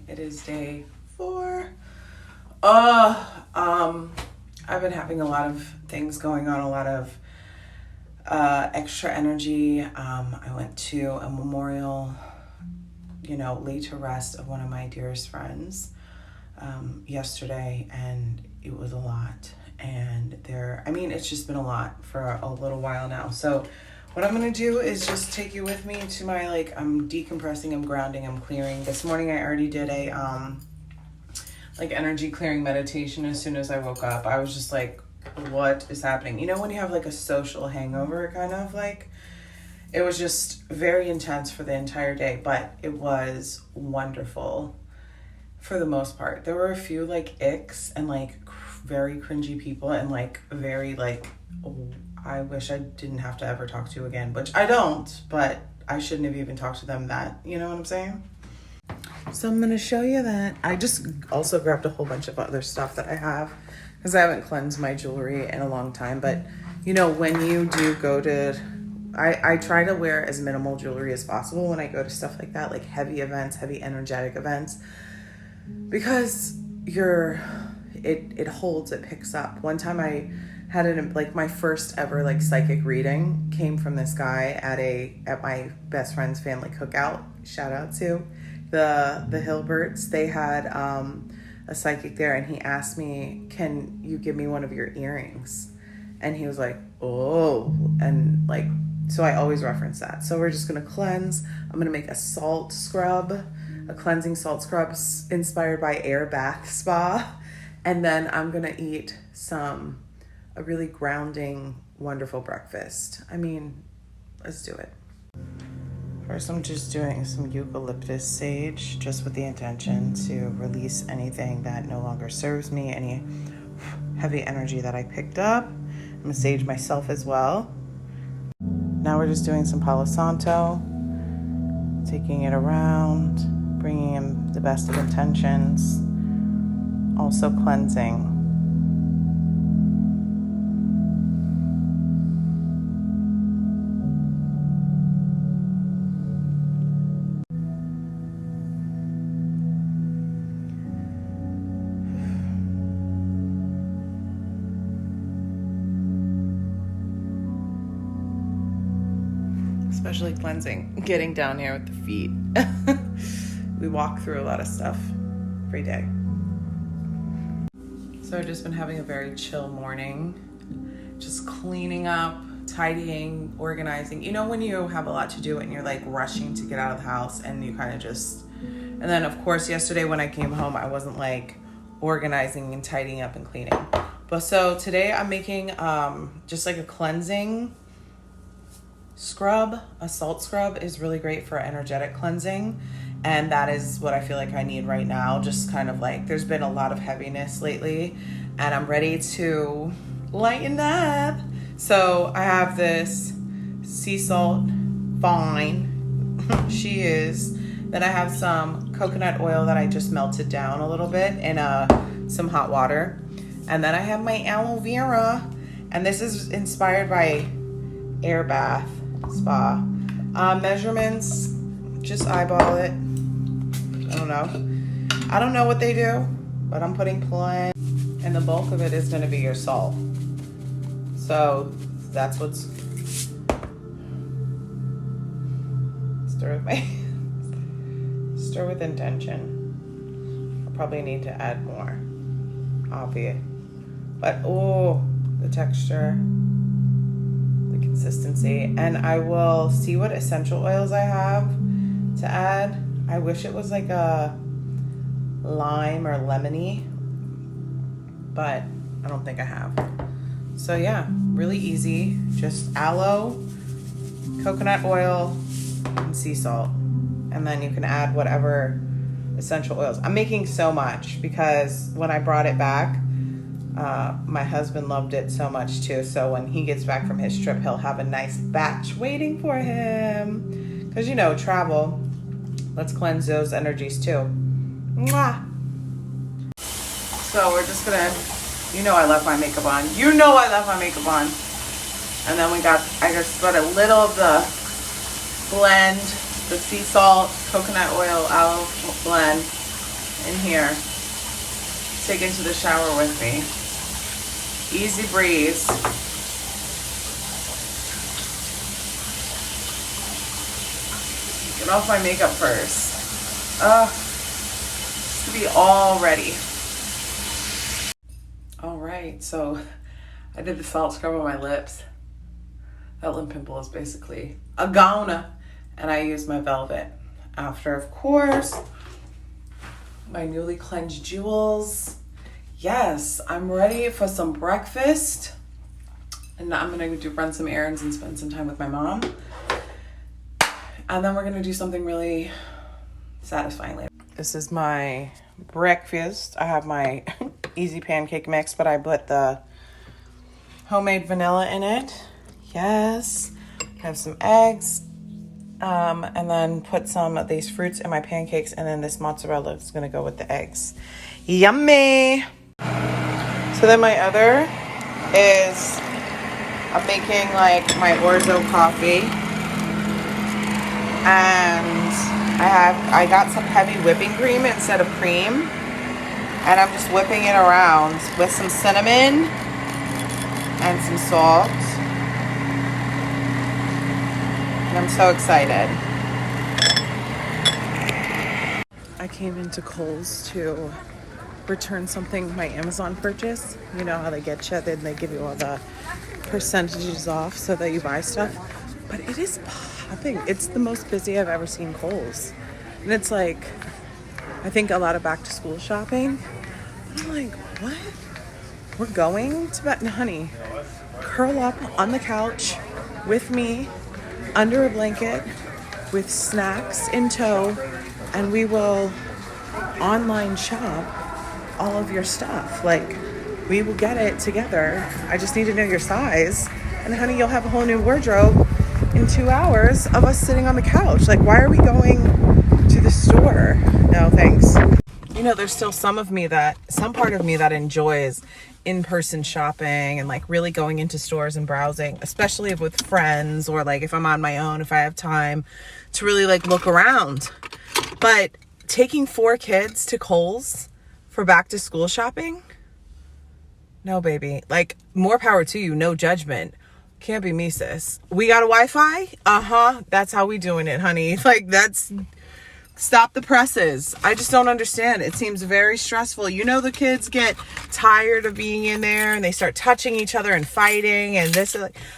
It is day 4. I've been having a lot of things going on, a lot of extra energy. I went to a memorial, laid to rest of one of my dearest friends yesterday, and it was a lot. And it's just been a lot for a little while now. So what I'm going to do is just take you with me to my, I'm decompressing, I'm grounding, I'm clearing. This morning I already did a, energy clearing meditation as soon as I woke up. I was just like, what is happening? When you have, a social hangover, kind of, it was just very intense for the entire day, but it was wonderful for the most part. There were a few, icks and, very cringy people and, very, I wish I didn't have to ever talk to again, which I don't, but I shouldn't have even talked to them that, you know what I'm saying? So I'm going to show you that. I just also grabbed a whole bunch of other stuff that I have because I haven't cleansed my jewelry in a long time. But, when you do go to, I try to wear as minimal jewelry as possible when I go to stuff like that, like heavy events, heavy energetic events, because it holds, it picks up. One time I had my first ever psychic reading came from this guy at my best friend's family cookout. Shout out to the Hilberts. They had a psychic there, and he asked me, "Can you give me one of your earrings?" And he was like, "Oh," and so I always reference that. So we're just gonna cleanse. I'm gonna make a salt scrub, a cleansing salt scrub inspired by Air Bath Spa, and then I'm gonna eat a really grounding, wonderful breakfast. Let's do it. First, I'm just doing some eucalyptus sage, just with the intention to release anything that no longer serves me, any heavy energy that I picked up. I'm gonna sage myself as well. Now we're just doing some Palo Santo, taking it around, bringing in the best of intentions, also cleansing. Especially cleansing, getting down here with the feet. We walk through a lot of stuff every day. So I've just been having a very chill morning, just cleaning up, tidying, organizing. When you have a lot to do and you're rushing to get out of the house, and you kind of just, and then of course yesterday when I came home, I wasn't organizing and tidying up and cleaning. But so today I'm making just a cleansing scrub. A salt scrub is really great for energetic cleansing, and that is what I feel like I need right now. Just kind of there's been a lot of heaviness lately, and I'm ready to lighten up. So I have this sea salt fine. She is. Then I have some coconut oil that I just melted down a little bit in some hot water, and then I have my aloe vera, and this is inspired by Air Bath Spa. Measurements, just eyeball it. I don't know what they do, but I'm putting plenty, and the bulk of it is going to be your salt. So that's what's stir with intention. I'll probably need to add more, obvious, but the texture, consistency. And I will see what essential oils I have to add. I wish it was a lime or lemony, but I don't think I have. So yeah, really easy. Just aloe, coconut oil, and sea salt. And then you can add whatever essential oils. I'm making so much because when I brought it back, my husband loved it so much too. So when he gets back from his trip, he'll have a nice batch waiting for him. Because, travel, let's cleanse those energies too. Mwah! So we're just going to, I left my makeup on. I left my makeup on. And then I just put a little of the blend, the sea salt, coconut oil, aloe blend. in here, taken to the shower with me. Easy breeze. Get off my makeup first. To be all ready. All right, so I did the salt scrub on my lips. That lip pimple is basically a goner. And I used my Velvet. After, of course, my newly cleansed jewels. Yes, I'm ready for some breakfast. And I'm gonna run some errands and spend some time with my mom. And then we're gonna do something really satisfying later. This is my breakfast. I have my easy pancake mix, but I put the homemade vanilla in it. Yes. I have some eggs. And then put some of these fruits in my pancakes, and then this mozzarella is gonna go with the eggs. Yummy! So then my other is I'm making like my orzo coffee, and I got some heavy whipping cream instead of cream, and I'm just whipping it around with some cinnamon and some salt. And I'm so excited. I came into Kohl's to return something, my Amazon purchase. You know how they get you, then they give you all the percentages off so that you buy stuff. But it is popping. It's the most busy I've ever seen Kohl's. And it's like, I think a lot of back to school shopping. I'm like, what? We're going to bed, honey. Curl up on the couch with me under a blanket with snacks in tow, and we will online shop all of your stuff. Like, we will get it together. I just need to know your size, and honey, you'll have a whole new wardrobe in 2 hours of us sitting on the couch. Like, why are we going to the store? No thanks. You know, there's still some part of me that enjoys in-person shopping and like really going into stores and browsing, especially with friends, or like if I'm on my own, if I have time to really like look around. But taking 4 kids to Kohl's for back to school shopping, no baby. Like, more power to you, no judgment. Can't be me, sis. We got a Wi-Fi? That's how we doing it, honey. Like, that's... Stop the presses. I just don't understand. It seems very stressful. You know, the kids get tired of being in there and they start touching each other and fighting, and this,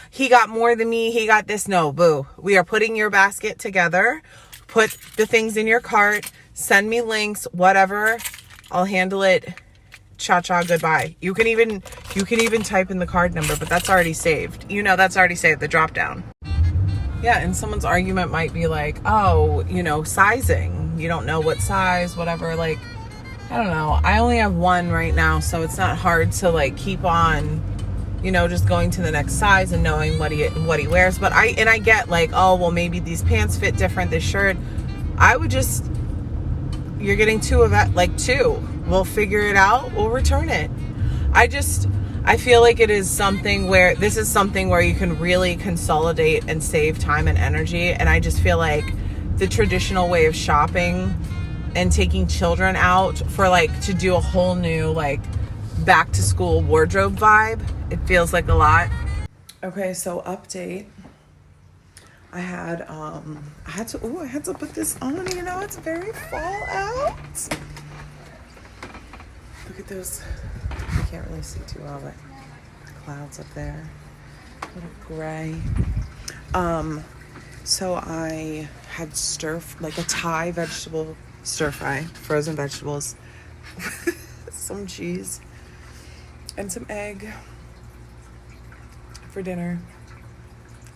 he got more than me, he got this. No, boo. We are putting your basket together. Put the things in your cart. Send me links, whatever. I'll handle it. Cha-cha, goodbye. You can even type in the card number, but that's already saved. You know, that's already saved, the drop down. Yeah, and someone's argument might be like, oh, you know, sizing. You don't know what size, whatever. Like, I don't know. I only have one right now, so it's not hard to like keep on, you know, just going to the next size and knowing what he wears. But I get like, oh, well, maybe these pants fit different, this shirt. I would just, you're getting 2 of that, like 2. We'll figure it out. We'll return it. I feel like this is something where you can really consolidate and save time and energy. And I just feel like the traditional way of shopping and taking children out for like to do a whole new like back to school wardrobe vibe, it feels like a lot. Okay, so update. I had to put this on, you know, it's very fall out. Look at those. I can't really see too well, but clouds up there, a little gray. So I had like a Thai vegetable stir fry, frozen vegetables, some cheese, and some egg for dinner.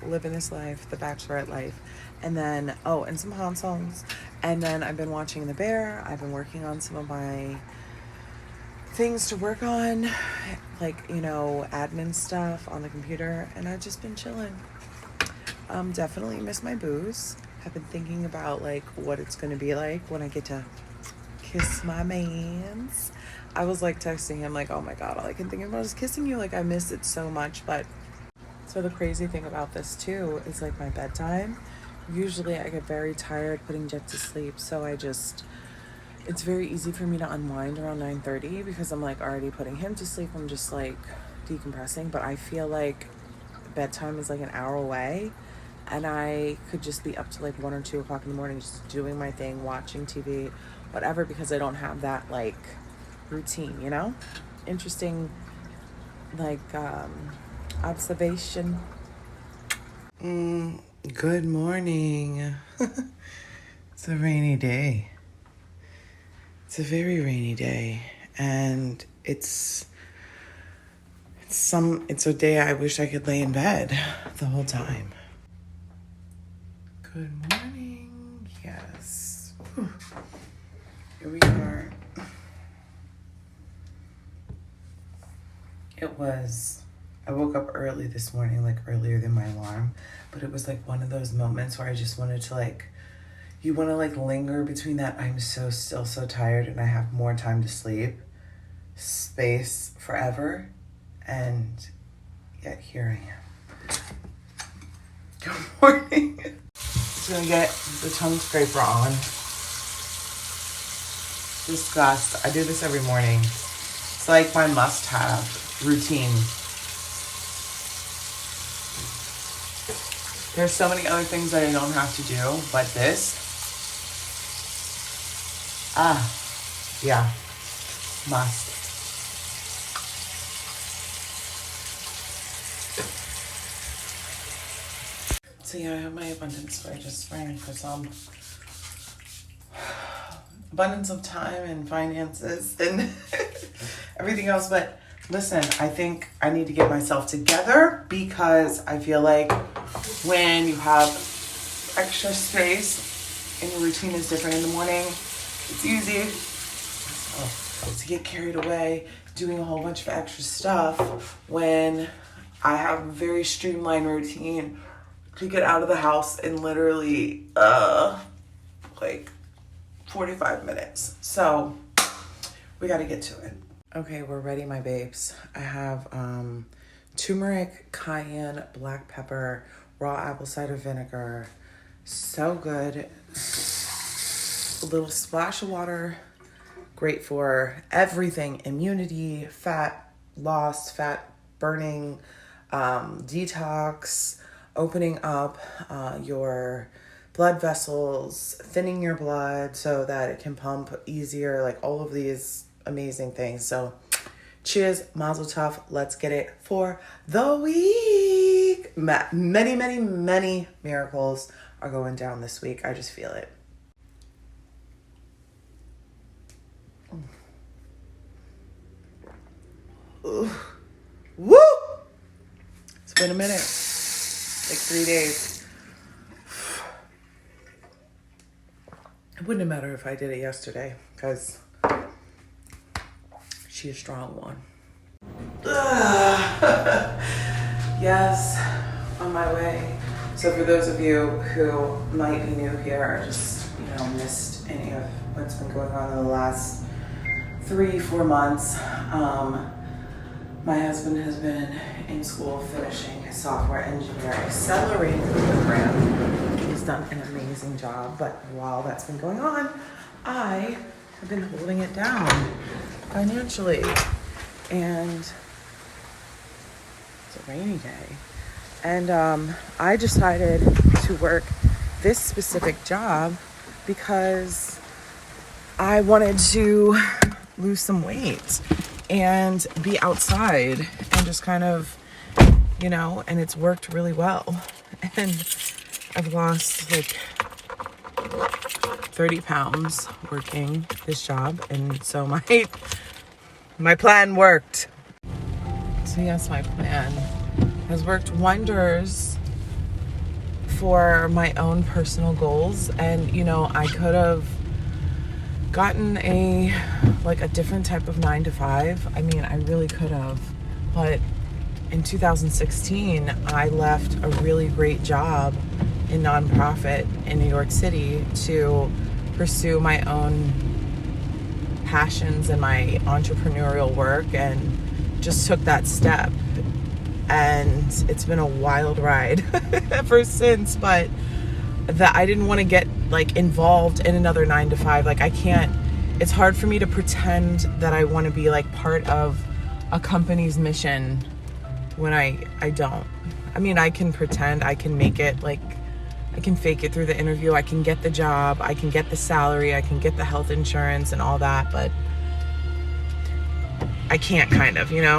Living this life, the bachelorette life. And then, and some Han songs. And then I've been watching The Bear. I've been working on some of my things to work on, like, you know, admin stuff on the computer, and I've just been chilling. Definitely miss my booze. I've been thinking about like what it's gonna be like when I get to kiss my mans. I was like texting him like, oh my god, all I can think about is kissing you. Like, I miss it so much. But so the crazy thing about this too is like my bedtime. Usually I get very tired putting Jet to sleep, so I just it's very easy for me to unwind around 9:30 because I'm like already putting him to sleep. I'm just like decompressing, but I feel like bedtime is like an hour away, and I could just be up to like 1 or 2 o'clock in the morning just doing my thing, watching TV, whatever, because I don't have that like routine, you know? Interesting, like, observation. Good morning. It's a rainy day. It's a very rainy day, and it's a day I wish I could lay in bed the whole time. Good morning. Yes. Whew. Here we are. I woke up early this morning, like earlier than my alarm, but it was like one of those moments where I just wanted to like, you want to like linger between that I'm still so tired and I have more time to sleep space forever, and yet here I am. Good morning. Just gonna get the tongue scraper on. Disgust. I do this every morning. It's like my must-have routine. There's so many other things that I don't have to do, but this. Yeah. Must. So yeah, I have my abundance spray just spraying for some abundance of time and finances and everything else. But listen, I think I need to get myself together because I feel like when you have extra space and your routine is different in the morning, it's easy to get carried away doing a whole bunch of extra stuff when I have a very streamlined routine to get out of the house in literally like 45 minutes. So we got to get to it. Okay, we're ready, my babes. I have turmeric, cayenne, black pepper, raw apple cider vinegar. So good. A little splash of water. Great for everything. Immunity, fat loss, fat burning, detox, opening up your blood vessels, thinning your blood so that it can pump easier, like all of these amazing things. So cheers, mazel tov, let's get it for the week. Many miracles are going down this week. I just feel it. Ooh. Woo! It's been a minute, like 3 days. It wouldn't matter if I did it yesterday because she's a strong one. Yes, on my way. So for those of you who might be new here or just, missed any of what's been going on in the last 3-4 months, my husband has been in school finishing his software engineering accelerator program. He's done an amazing job, but while that's been going on, I have been holding it down financially. And it's a rainy day. And I decided to work this specific job because I wanted to lose some weight and be outside and just kind of, and it's worked really well. And I've lost like 30 pounds working this job. And so my plan worked. So yes, my plan has worked wonders for my own personal goals. And, I could have gotten a different type of 9-to-5. I mean, I really could have. But in 2016, I left a really great job in nonprofit in New York City to pursue my own passions and my entrepreneurial work, and just took that step. And it's been a wild ride ever since, but that I didn't want to get involved in another 9-to-5. I can't it's hard for me to pretend that I want to be like part of a company's mission when I don't. I mean, I can pretend, I can make it, like, I can fake it through the interview, I can get the job, I can get the salary, I can get the health insurance and all that, but I can't, kind of, you know?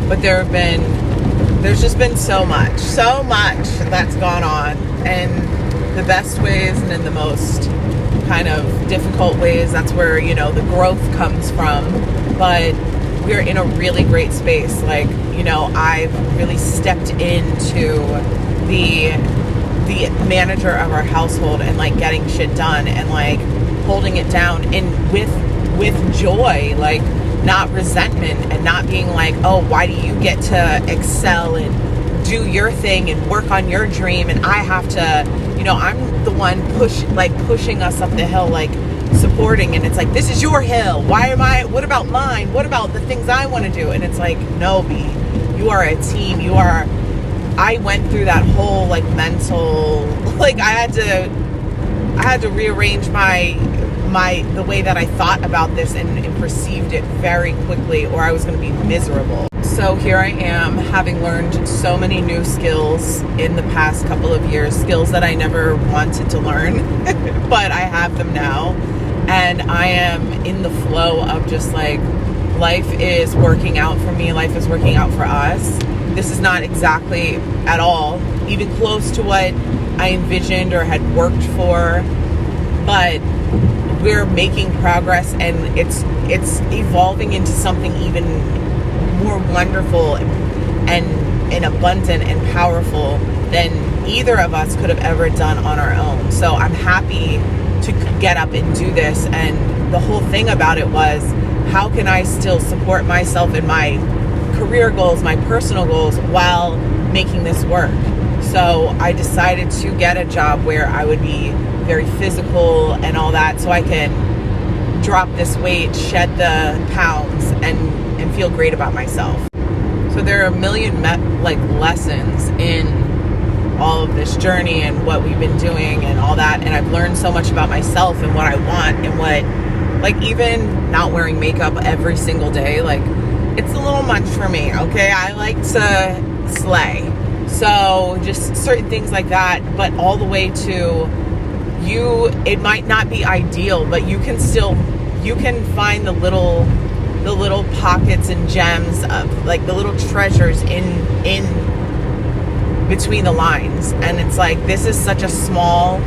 But there's just been so much that's gone on, and the best ways and in the most kind of difficult ways, that's where, you know, the growth comes from. But we're in a really great space. Like, you know, I've really stepped into the manager of our household and like getting shit done and like holding it down and with joy, like not resentment, and not being like, oh, why do you get to excel and do your thing and work on your dream and I have to, you know, I'm the one pushing us up the hill, like supporting, and it's like, this is your hill, what about mine, what about the things I want to do? And it's like, no, B, you are a team, I went through that whole like mental, like I had to rearrange the way that I thought about this and perceived it very quickly, or I was going to be miserable. So here I am, having learned so many new skills in the past couple of years, skills that I never wanted to learn, but I have them now. And I am in the flow of just like, life is working out for me, life is working out for us. This is not exactly at all even close to what I envisioned or had worked for, but we're making progress, and it's evolving into something even more wonderful and abundant and powerful than either of us could have ever done on our own. So I'm happy to get up and do this. And the whole thing about it was, how can I still support myself in my career goals, my personal goals, while making this work? So I decided to get a job where I would be very physical and all that, so I can drop this weight, shed the pounds, and feel great about myself. So there are a million lessons in all of this journey and what we've been doing and all that, and I've learned so much about myself and what I want, and what, like, even not wearing makeup every single day, like, it's a little much for me, okay? I like to slay. So just certain things like that, but all the way to it might not be ideal, but you can find the little pockets and gems of, like, the little treasures in between the lines. And it's like, this is such a small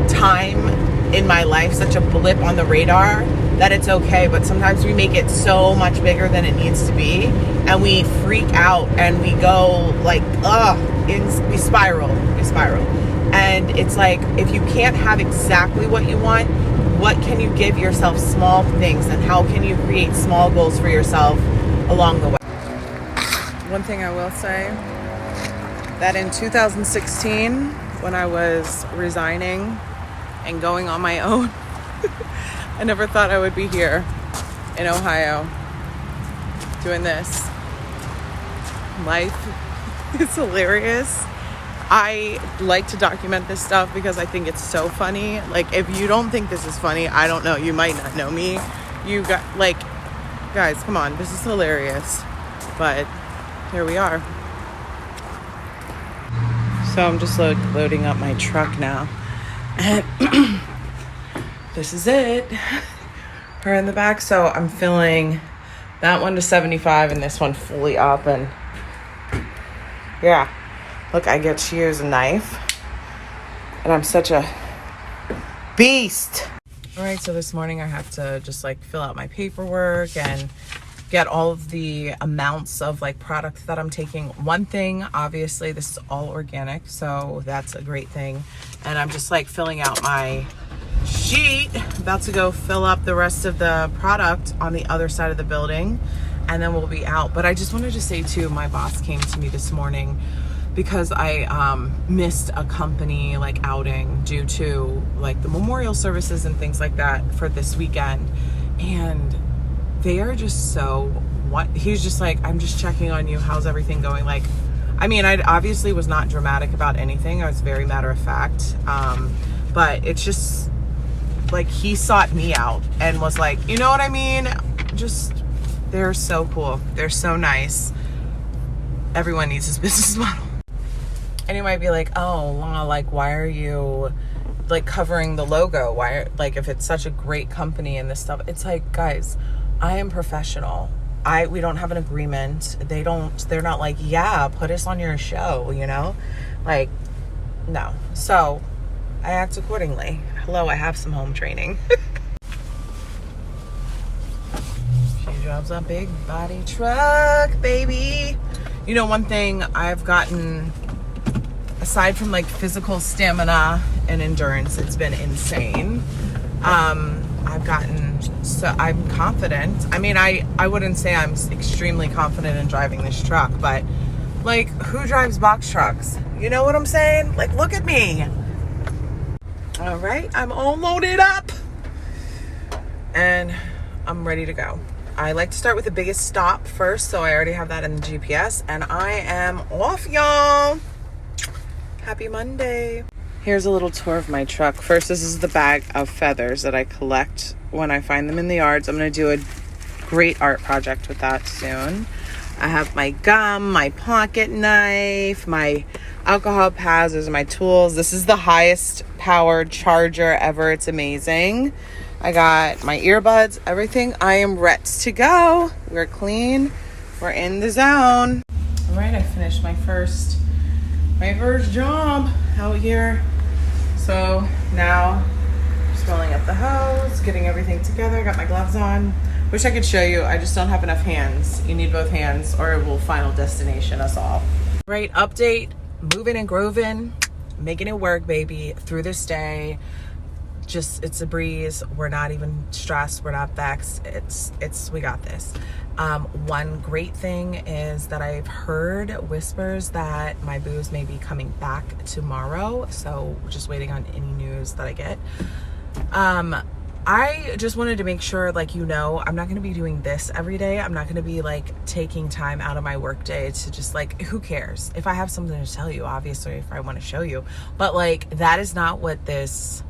time in my life, such a blip on the radar, that it's okay. But sometimes we make it so much bigger than it needs to be, and we freak out and we go like, we spiral. And it's like, if you can't have exactly what you want, what can you give yourself? Small things. And how can you create small goals for yourself along the way? One thing I will say, that in 2016, when I was resigning and going on my own, I never thought I would be here in Ohio doing this. Life is hilarious. I like to document this stuff because I think it's so funny. Like, if you don't think this is funny, I don't know. You might not know me. You got, like, guys, come on. This is hilarious. But here we are. So I'm just loading up my truck now. And this is it. Her in the back. So I'm filling that one to 75 and this one fully up. And yeah. Look, I get to use a knife, and I'm such a beast. All right, so this morning I have to just like fill out my paperwork and get all of the amounts of like products that I'm taking. One thing, obviously, this is all organic, so that's a great thing. And I'm just like filling out my sheet, about to go fill up the rest of the product on the other side of the building, and then we'll be out. But I just wanted to say too, my boss came to me this morning because I missed a company like outing due to like the memorial services and things like that for this weekend. And they are just he's just like, I'm just checking on you. How's everything going? Like, I mean, I obviously was not dramatic about anything. I was very matter of fact. But it's just, like he sought me out and was like, you know what I mean? Just, they're so cool. They're so nice. Everyone needs this business model. And you might be like, oh, like, why are you like covering the logo? Why, like, if it's such a great company and this stuff? It's like, guys, I am professional. We don't have an agreement. They're not like, yeah, put us on your show, you know? Like, no. So I act accordingly. Hello, I have some home training. She drives a big body truck, baby. You know, one thing I've gotten, aside from like physical stamina and endurance, it's been insane. I've gotten, so I'm confident. I mean, I wouldn't say I'm extremely confident in driving this truck, but like, who drives box trucks? You know what I'm saying? Like, look at me. All right, I'm all loaded up and I'm ready to go. I like to start with the biggest stop first, so I already have that in the GPS, and I am off, y'all. Happy Monday. Here's a little tour of my truck. First, this is the bag of feathers that I collect when I find them in the yards. I'm going to do a great art project with that soon. I have my gum, my pocket knife, my alcohol pads. Those are my tools. This is the highest powered charger ever. It's amazing. I got my earbuds, everything. I am ready to go. We're clean. We're in the zone. All right, I finished my first job out here. So now just filling up the hose, getting everything together. Got my gloves on. Wish I could show you. I just don't have enough hands. You need both hands or it will final destination us all. Right, update, moving and grooving, making it work, baby, through this day. Just, it's a breeze. We're not even stressed. We're not vexed. We got this. One great thing is that I've heard whispers that my booze may be coming back tomorrow. So just waiting on any news that I get. I just wanted to make sure, like, you know, I'm not going to be doing this every day. I'm not going to be like taking time out of my work day to just like, who cares? If I have something to tell you, obviously, if I want to show you, but like, that is not what this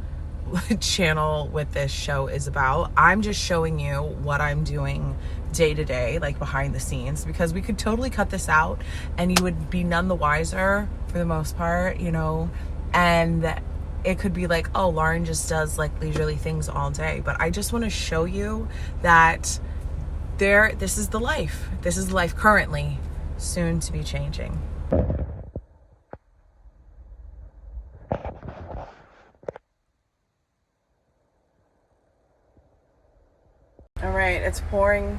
channel with this show is about. I'm just showing you what I'm doing day to day, like behind the scenes, because we could totally cut this out and you would be none the wiser for the most part, you know, and it could be like, oh, Lauren just does like leisurely things all day. But I just want to show you that this is the life. This is the life currently, soon to be changing. All right, it's pouring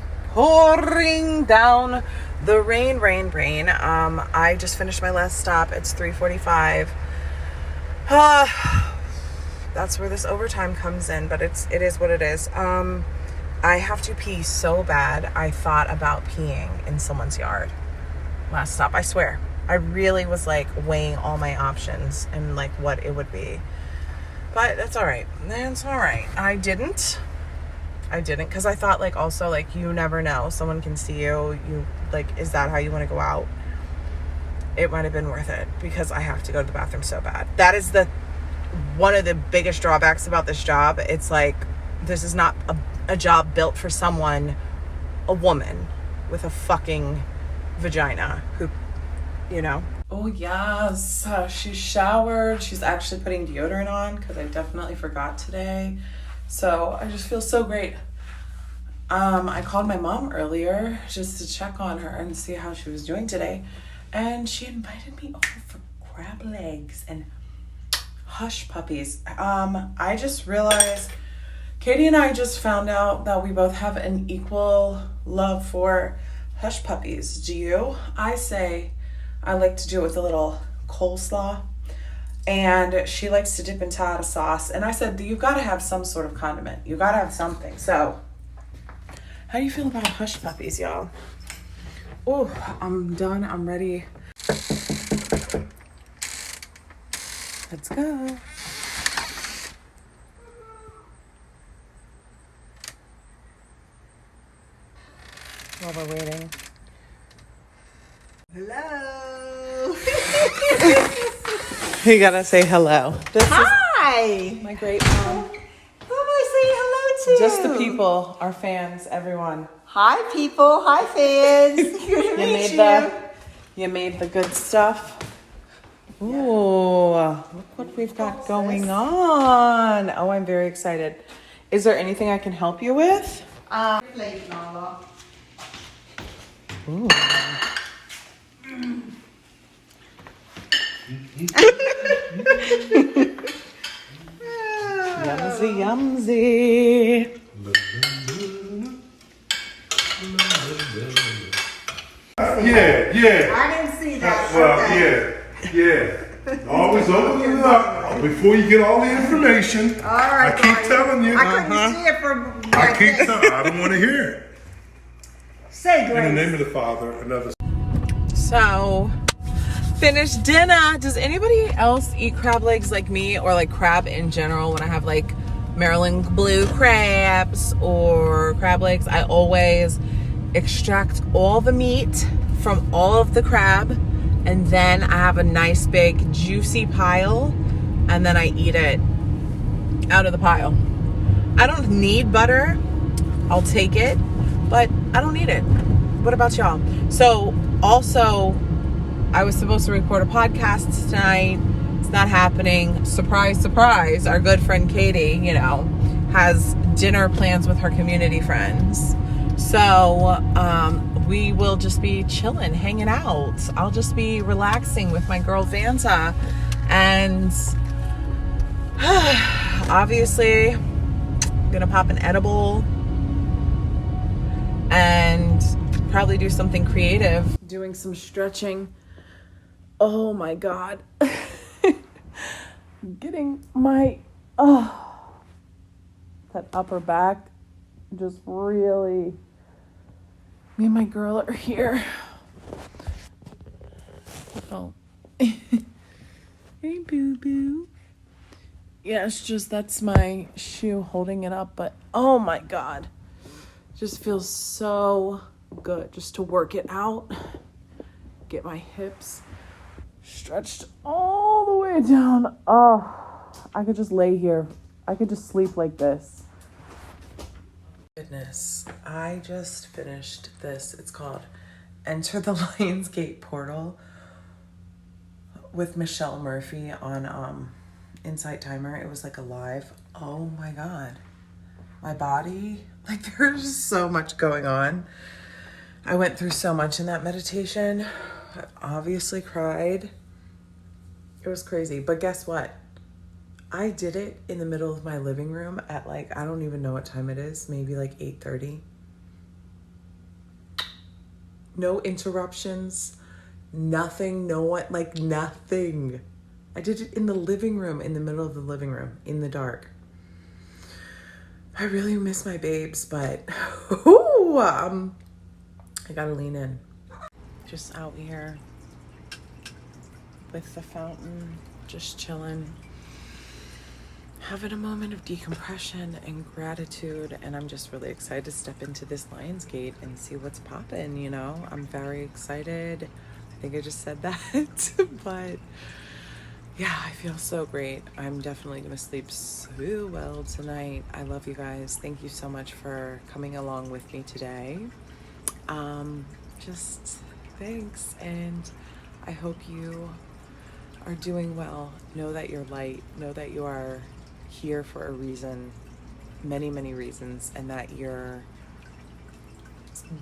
down the rain. I just finished my last stop. It's 3:45. That's where this overtime comes in, but it is what it is. I have to pee so bad. I thought about peeing in someone's yard last stop. I swear. I really was like weighing all my options and like what it would be. But that's all right. That's all right. I didn't because I thought like also like you never know. Someone can see you. You like, is that how you want to go out? It might have been worth it because I have to go to the bathroom so bad. That is one of the biggest drawbacks about this job. It's like, this is not a job built for someone, a woman with a fucking vagina who, you know. Oh yes, she showered. She's actually putting deodorant on because I definitely forgot today. So I just feel so great. I called my mom earlier just to check on her and see how she was doing today. And she invited me over for crab legs and hush puppies. I just realized Katie and I just found out that we both have an equal love for hush puppies. Do you? I say I like to do it with a little coleslaw. And she likes to dip in tartar sauce. And I said, you've got to have some sort of condiment. You've got to have something. So, how do you feel about hush puppies, y'all? Oh, I'm done. I'm ready. Let's go. While we're waiting. Hello. You gotta say hello. Hi. My great mom. Oh Just the people, our fans, everyone. Hi, people. Hi, fans. Good to meet you. You made the good stuff. Ooh, look what we've got going on. Oh, I'm very excited. Is there anything I can help you with? Plate, Nala. Ooh. Yumsy, yumsy. Yeah. I didn't see that. Well, Okay. yeah. Always open it up before you get all the information. All right. I keep Barney. telling you. I couldn't see it from I like keep this. telling. I don't want to hear it. Say In the grace. name of the Father, another. So, finished dinner. Does anybody else eat crab legs like me, or like crab in general? When I have like Maryland blue crabs or crab legs, I always extract all the meat from all of the crab, and then I have a nice big juicy pile, and then I eat it out of the pile. I don't need butter. I'll take it, but I don't need it. What about y'all? So also, I was supposed to record a podcast tonight. It's not happening. Surprise, surprise. Our good friend Katie, has dinner plans with her community friends. So we will just be chilling, hanging out. I'll just be relaxing with my girl Vanta. And obviously, I'm going to pop an edible and probably do something creative. Doing some stretching. Oh my God. Getting my, that upper back just really, me and my girl are here. Oh. Hey, boo-boo. Yeah, it's just, that's my shoe holding it up, but oh my God. Just feels so good just to work it out. Get my hips stretched all the way down. Oh, I could just lay here. I could just sleep like this. Goodness, I just finished this. It's called Enter the Lionsgate Portal with Michelle Murphy on Insight Timer. It was like a live. Oh my God. My body, like there's just so much going on. I went through so much in that meditation. I obviously cried. It was crazy. But guess what? I did it in the middle of my living room at like, I don't even know what time it is. Maybe like 8:30. No interruptions. Nothing. No one. Like nothing. I did it in the living room, in the middle of the living room, in the dark. I really miss my babes, but I gotta lean in. Just out here with the fountain, just chilling, having a moment of decompression and gratitude. And I'm just really excited to step into this Lionsgate and see what's poppin', I'm very excited. I think I just said that, but yeah, I feel so great. I'm definitely going to sleep so well tonight. I love you guys. Thank you so much for coming along with me today. Just thanks. And I hope you are doing well. Know that you're light. Know that you are here for a reason, many, many reasons, and that your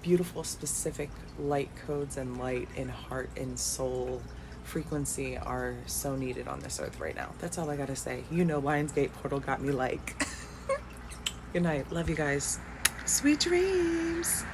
beautiful, specific light codes and light and heart and soul frequency are so needed on this earth right now. That's all I gotta say. Lionsgate Portal got me like. Good night. Love you guys. Sweet dreams.